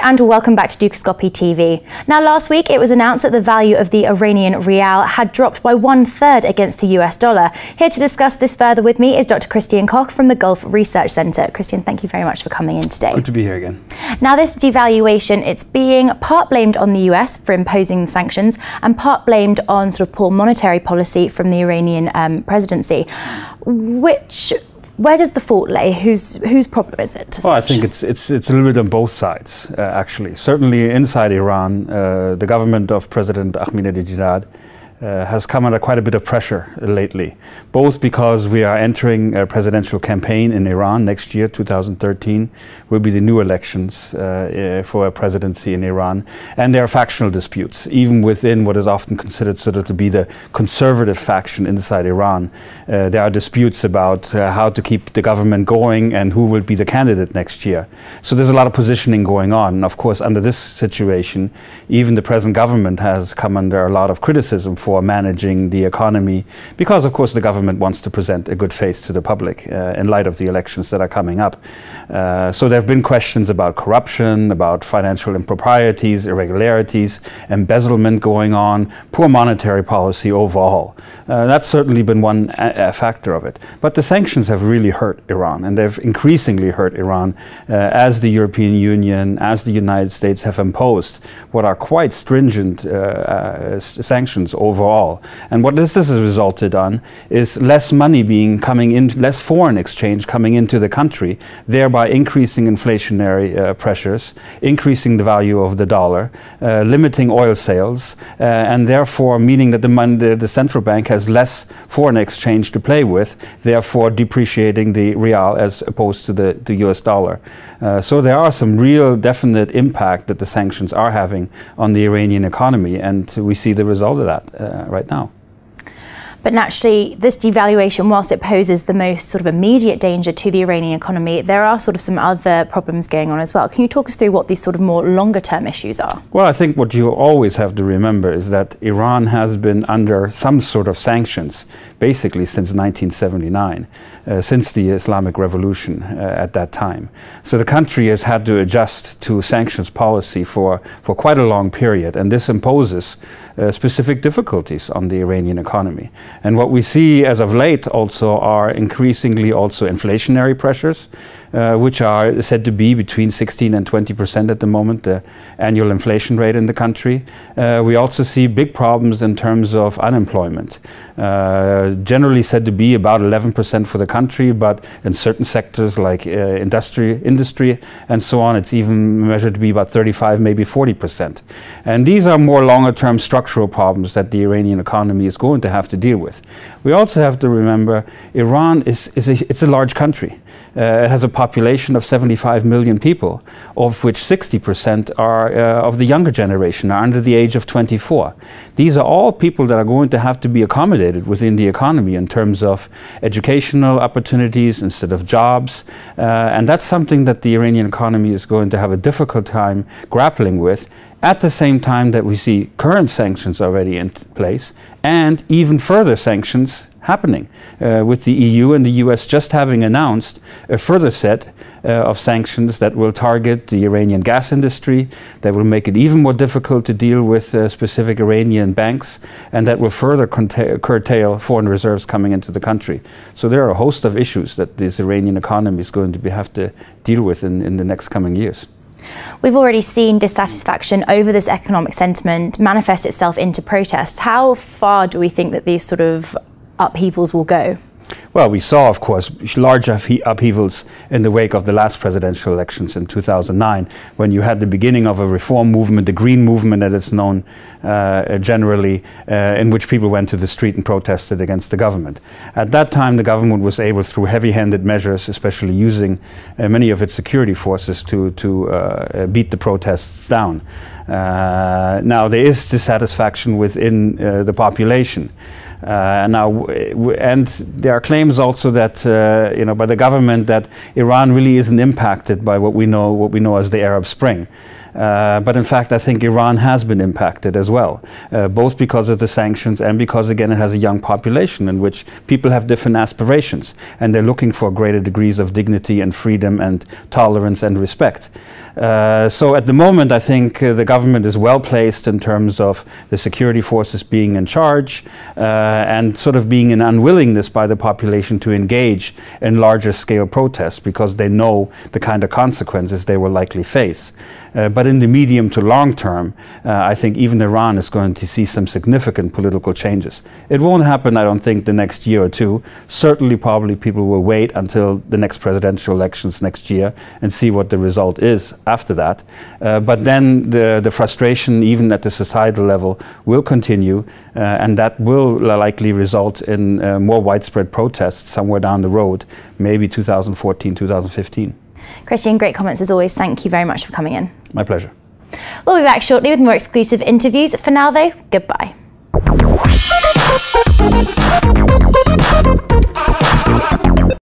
and welcome back to Dukascopy TV. Now last week it was announced that the value of the Iranian rial had dropped by 1/3 against the US dollar. Here to discuss this further with me is Dr. Christian Koch from the Gulf Research Center. Christian, thank you very much for coming in today. Good to be here again. Now this devaluation, it's being part blamed on the US for imposing the sanctions and part blamed on sort of poor monetary policy from the Iranian presidency. Where does the fault lay? Whose problem is it? Well, I think it's a little bit on both sides, actually. Certainly inside Iran, the government of President Ahmadinejad has come under quite a bit of pressure lately, both because we are entering a presidential campaign in Iran next year. 2013 will be the new elections for a presidency in Iran, and there are factional disputes, even within what is often considered sort of to be the conservative faction inside Iran. There are disputes about how to keep the government going and who will be the candidate next year. So there's a lot of positioning going on. And of course, under this situation, even the present government has come under a lot of criticism for managing the economy, because of course the government wants to present a good face to the public in light of the elections that are coming up. So there have been questions about corruption, about financial improprieties, irregularities, embezzlement going on, poor monetary policy overall. That's certainly been one factor of it. But the sanctions have really hurt Iran, and they've increasingly hurt Iran as the European Union, as the United States have imposed what are quite stringent sanctions overall. And what this has resulted on is less money coming in, less foreign exchange coming into the country, thereby increasing inflationary pressures, increasing the value of the dollar, limiting oil sales, and therefore meaning that the central bank has less foreign exchange to play with, therefore depreciating the rial as opposed to the US dollar. So there are some real definite impact that the sanctions are having on the Iranian economy, and we see the result of that right now. But naturally, this devaluation, whilst it poses the most sort of immediate danger to the Iranian economy, there are sort of some other problems going on as well. Can you talk us through what these sort of more longer term issues are? Well, I think what you always have to remember is that Iran has been under some sort of sanctions basically since 1979, since the Islamic Revolution at that time. So the country has had to adjust to sanctions policy for quite a long period, and this imposes specific difficulties on the Iranian economy. And what we see as of late also are increasingly also inflationary pressures, which are said to be between 16 and 20% at the moment, the annual inflation rate in the country. We also see big problems in terms of unemployment, generally said to be about 11% for the country, but in certain sectors like industry and so on, it's even measured to be about 35, maybe 40%. And these are more longer-term structural problems that the Iranian economy is going to have to deal with. We also have to remember Iran it's a large country. It has a population of 75 million people, of which 60% are of the younger generation, are under the age of 24. These are all people that are going to have to be accommodated within the economy in terms of educational opportunities instead of jobs. And that's something that the Iranian economy is going to have a difficult time grappling with, at the same time that we see current sanctions already in place and even further sanctions happening, with the EU and the US just having announced a further set of sanctions that will target the Iranian gas industry, that will make it even more difficult to deal with specific Iranian banks, and that will further curtail foreign reserves coming into the country. So there are a host of issues that this Iranian economy is going to have to deal with in the next coming years. We've already seen dissatisfaction over this economic sentiment manifest itself into protests. How far do we think that these sort of upheavals will go? Well, we saw, of course, large upheavals in the wake of the last presidential elections in 2009, when you had the beginning of a reform movement, the Green Movement that is known generally, in which people went to the street and protested against the government. At that time, the government was able, through heavy-handed measures, especially using many of its security forces, to beat the protests down. Now, there is dissatisfaction within the population. And there are claims also that by the government that Iran really isn't impacted by what we know as the Arab Spring. But in fact, I think Iran has been impacted as well, both because of the sanctions and because, again, it has a young population in which people have different aspirations and they're looking for greater degrees of dignity and freedom and tolerance and respect. So at the moment, I think the government is well placed in terms of the security forces being in charge and sort of being an unwillingness by the population to engage in larger scale protests because they know the kind of consequences they will likely face. But in the medium to long term, I think even Iran is going to see some significant political changes. It won't happen, I don't think, the next year or two. Certainly, probably people will wait until the next presidential elections next year and see what the result is after that. But then the frustration, even at the societal level, will continue, and that will likely result in more widespread protests somewhere down the road, maybe 2014, 2015. Christian, great comments as always. Thank you very much for coming in. My pleasure. We'll be back shortly with more exclusive interviews. For now, though, goodbye.